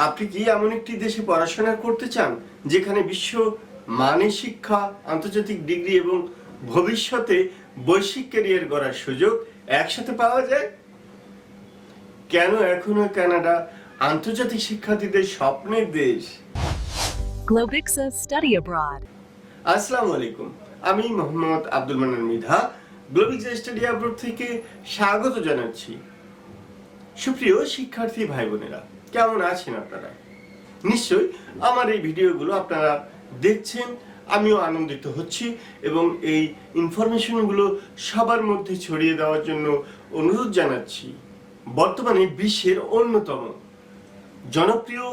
আপনি কি এমন একটি দেশে পড়াশোনা করতে চান যেখানে বিশ্ব মানের শিক্ষা, আন্তর্জাতিক ডিগ্রি এবং ভবিষ্যতে বৈশ্বিক ক্যারিয়ার গড়ার সুযোগ একসাথে পাওয়া যায়? কেন এখনো কানাডা আন্তর্জাতিক শিক্ষার্থীদের স্বপ্নের দেশ? Globixa Study Abroad. আসসালামু আলাইকুম, আমি মোহাম্মদ আব্দুল মান্নান মৃধা গ্লোবিক্স স্টাডি অ্যাব্রোড থেকে স্বাগত জানাচ্ছি। সুপ্রিয় শিক্ষার্থী ভাই বোনেরা, কেমন আছেন আপনারা? নিশ্চয়ই আমার এই ভিডিওগুলো আপনারা দেখছেন, আমিও আনন্দিত হচ্ছি এবং এই ইনফরমেশনগুলো সবার মধ্যে ছড়িয়ে দেওয়ার জন্য অনুরোধ জানাচ্ছি। বর্তমানে বিশ্বের অন্যতম জনপ্রিয়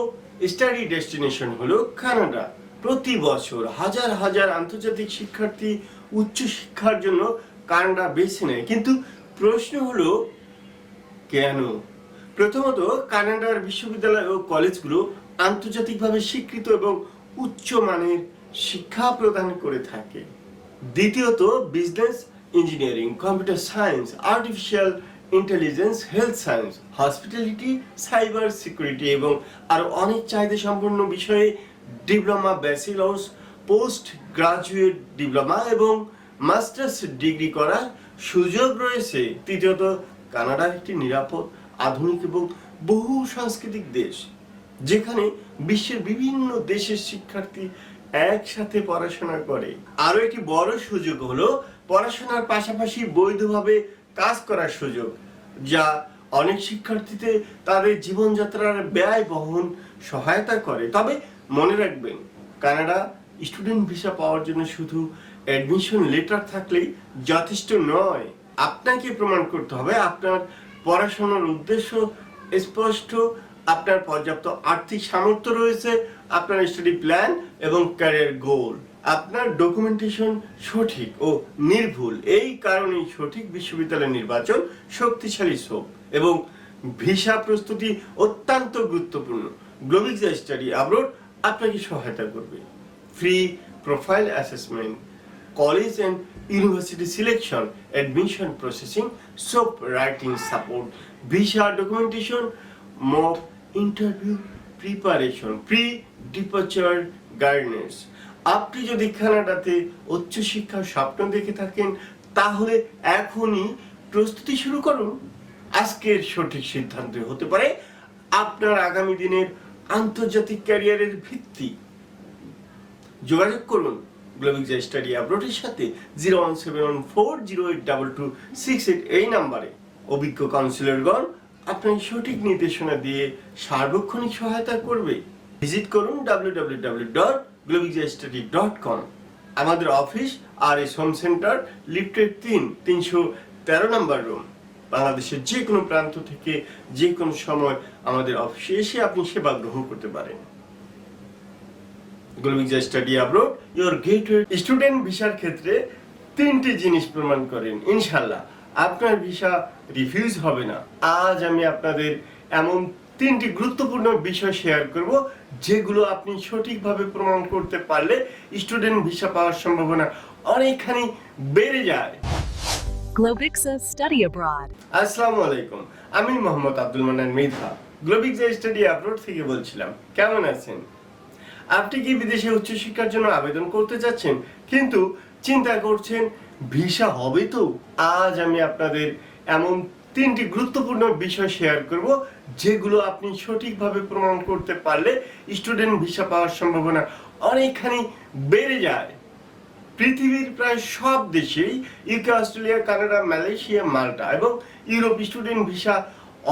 স্টাডি ডেস্টিনেশন হলো কানাডা। প্রতি বছর হাজার হাজার আন্তর্জাতিক শিক্ষার্থী উচ্চশিক্ষার জন্য কানাডা বেছে নেয়, কিন্তু প্রশ্ন হলো কেন? প্রথমত, কানাডার বিশ্ববিদ্যালয় ও কলেজগুলো আন্তর্জাতিকভাবে স্বীকৃত এবং উচ্চমানের শিক্ষা প্রদান করে থাকে। দ্বিতীয়ত, business, engineering, computer science, artificial intelligence, health science, hospitality, cyber security এবং আরও অনেক চাহিদা সম্পন্ন বিষয়ে diploma, bachelors, post graduate diploma এবং মাস্টার্স ডিগ্রি করার সুযোগ রয়েছে। তৃতীয়ত, কানাডা একটি নিরাপদ, আধুনিক এবং বহু সাংস্কৃতিক দেশ, যেখানে বিশ্বের বিভিন্ন দেশের শিক্ষার্থী একসাথে পড়াশোনা করে। আরও একটি বড় সুযোগ হলো পড়াশোনার পাশাপাশি বৈধভাবে কাজ করার সুযোগ, যা অনেক শিক্ষার্থীতে তাদের জীবনযাত্রার ব্যয় বহন সহায়তা করে। তবে মনে রাখবেন, কানাডা স্টুডেন্ট ভিসা পাওয়ার জন্য শুধু অ্যাডমিশন লেটার থাকলেই যথেষ্ট নয়। আপনাকে প্রমাণ করতে হবে আপনার পড়াশোনার উদ্দেশ্য স্পষ্ট, আপনার পর্যাপ্ত আর্থিক সামর্থ্য রয়েছে, আপনার স্টাডি প্ল্যান এবং ক্যারিয়ার গোল, আপনার ডকুমেন্টেশন সঠিক ও নির্ভুল। এই কারণেই সঠিক বিশ্ববিদ্যালয় নির্বাচন, শক্তিশালী সোপ এবং ভিসা প্রস্তুতি অত্যন্ত গুরুত্বপূর্ণ। গ্লোবিক্স স্টাডি অ্যাব্রোড আপনাকে সহায়তা করবে। Free profile assessment, college and university selection, admission processing, soap writing support, visa documentation, mock interview preparation, pre departure guidance. আপনি যদি কানাডাতে উচ্চশিক্ষার স্বপ্ন দেখে থাকেন, তাহলে এখনই প্রস্তুতি শুরু করুন। আজকের সঠিক সিদ্ধান্ত হতে পারে আপনার আগামী দিনের আন্তর্জাতিক ক্যারিয়ারের ভিত্তি। যোগাযোগ করুন গ্লোবিক্স স্টাডি অ্যাব্রোডের সাথে 01714082268 এই নাম্বারে। অভিজ্ঞ কাউন্সিলরগণ আপনাকে সঠিক নির্দেশনা দিয়ে সার্বক্ষণিক সহায়তা করবে। ভিজিট করুন www.globixstudy.com। আমাদের অফিস RS হোম সেন্টার, লিফটের 313 নম্বর রুম। বাংলাদেশের যে কোনো প্রান্ত থেকে যে কোনো সময় আমাদের অফিসে এসে আপনি সেবা গ্রহণ করতে পারেন। Globix study abroad your gateway. Student ভিসার ক্ষেত্রে 3টি জিনিস প্রমাণ করেন, ইনশাল্লাহ আপনার ভিসা রিফিউজ হবে না। আজ আমি আপনাদের এমন 3টি গুরুত্বপূর্ণ বিষয় শেয়ার করব, যেগুলো আপনি সঠিকভাবে প্রমাণ করতে পারলে স্টুডেন্ট ভিসা পাওয়ার সম্ভাবনা অনেকখানি বেড়ে যায়। Globixa Study Abroad. আসসালামু আলাইকুম, আমি মোহাম্মদ আব্দুল মান্নান মৃধা গ্লোবিক্স স্টাডি অ্যাব্রোড থেকে বলছিলাম। কেমন আছেন? আপনি কি বিদেশে উচ্চশিক্ষার জন্য আবেদন করতে যাচ্ছেন, কিন্তু চিন্তা করছেন ভিসা হবে তো? আজ আমি আপনাদের এমন 3টি গুরুত্বপূর্ণ বিষয় শেয়ার করব, যেগুলো আপনি সঠিকভাবে প্রমাণ করতে পারলে স্টুডেন্ট ভিসা পাওয়ার সম্ভাবনা অনেকখানি বেড়ে যায়। পৃথিবীর প্রায় সব দেশেই ইউকে, অস্ট্রেলিয়া, কানাডা, মালয়েশিয়া, মাল্টা এবং ইউরোপ স্টুডেন্ট ভিসা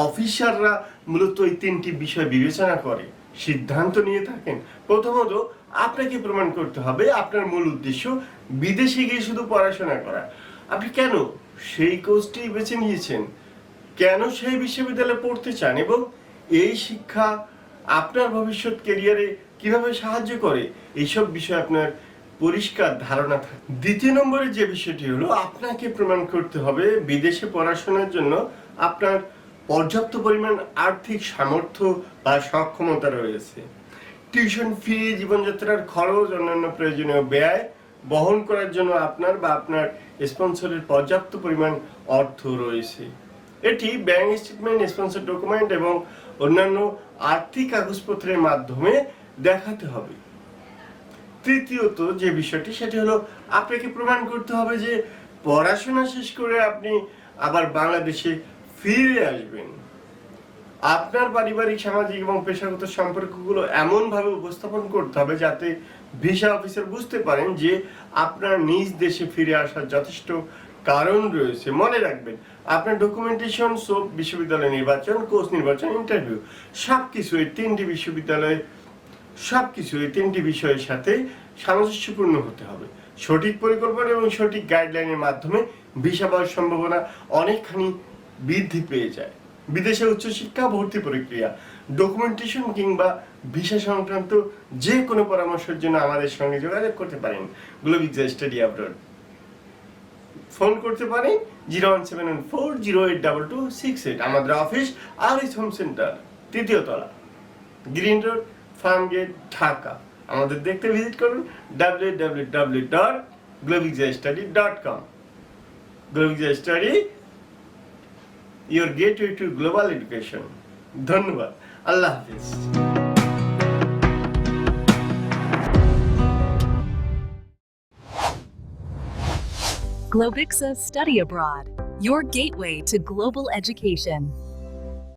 অফিসাররা মূলত এই 3টি বিষয় বিবেচনা করে সিদ্ধান্ত নিয়ে থাকেন। প্রথমত, আপনাকে প্রমাণ করতে হবে আপনার মূল উদ্দেশ্য বিদেশে গিয়ে শুধু পড়াশোনা করা। আপনি কেন সেই কোর্সটি বেছে নিয়েছেন, কেন সেই বিশ্ববিদ্যালয়ে পড়তে চান এবং এই শিক্ষা আপনার ভবিষ্যৎ ক্যারিয়ারে কিভাবে সাহায্য করে, এইসব বিষয়ে আপনার পরিষ্কার ধারণা থাকে। দ্বিতীয় নম্বরে যে বিষয়টি হলো, আপনাকে প্রমাণ করতে হবে বিদেশে পড়াশোনার জন্য আপনার পর্যাপ্ত পরিমাণ আর্থিক সামর্থ্য বা সক্ষমতা রয়েছে। টিউশন ফি, জীবনযাত্রার খরচ, অন্যান্য প্রয়োজনীয় ব্যয় বহন করার জন্য আপনার বা আপনার স্পন্সরের পর্যাপ্ত পরিমাণ অর্থ রয়েছে। এটি ব্যাংক স্টেটমেন্ট, স্পন্সর ডকুমেন্ট এবং অন্যান্য আর্থিক কাগজপত্রের মাধ্যমে দেখাতে হবে। তৃতীয়ত যে বিষয়টি সেটি হলো আপনাকে প্রমাণ করতে হবে যে পড়াশোনা শেষ করে আপনি আবার বাংলাদেশে ফিরে আসবেন। আপনার পারিবারিক, সামাজিক এবং পেশাগত সম্পর্কগুলো এমনভাবে উপস্থাপন করতে হবে যাতে ভিসা অফিসার বুঝতে পারেন যে আপনার নিজ দেশে ফিরে আসার যথেষ্ট কারণ রয়েছে। মনে রাখবেন, আপনার ডকুমেন্টেশন, সব বিশ্ববিদ্যালয় নির্বাচন, কোর্স নির্বাচন, ইন্টারভিউ সবকিছু এই তিনটি বিষয়ের সাথে সামঞ্জস্যপূর্ণ হতে হবে। সঠিক পরিকল্পনা এবং সঠিক গাইডলাইনের মাধ্যমে ভিসা পাওয়ার সম্ভাবনা অনেকখানি বৃদ্ধি পেয়ে যায়। বিদেশে উচ্চশিক্ষা, ভর্তি প্রক্রিয়া, ডকুমেন্টেশন কিংবা ভিসা সংক্রান্ত যে কোনো পরামর্শের জন্য আমাদের সঙ্গে যোগাযোগ করতে পারেন গ্লোবিক্সা স্টাডি অ্যাব্রড। ফোন করতে পারেন 01714082268। আমাদের অফিস আরিস হোম সেন্টার, 3য় তলা, green road, farm gate, Dhaka. আমাদের দেখতে ভিজিট করুন www.globixastudy.com। Globixa study, your gateway to global education. ধন্যবাদ, আল্লাহ হাফিজ। Globixa Study Abroad, your gateway to global education.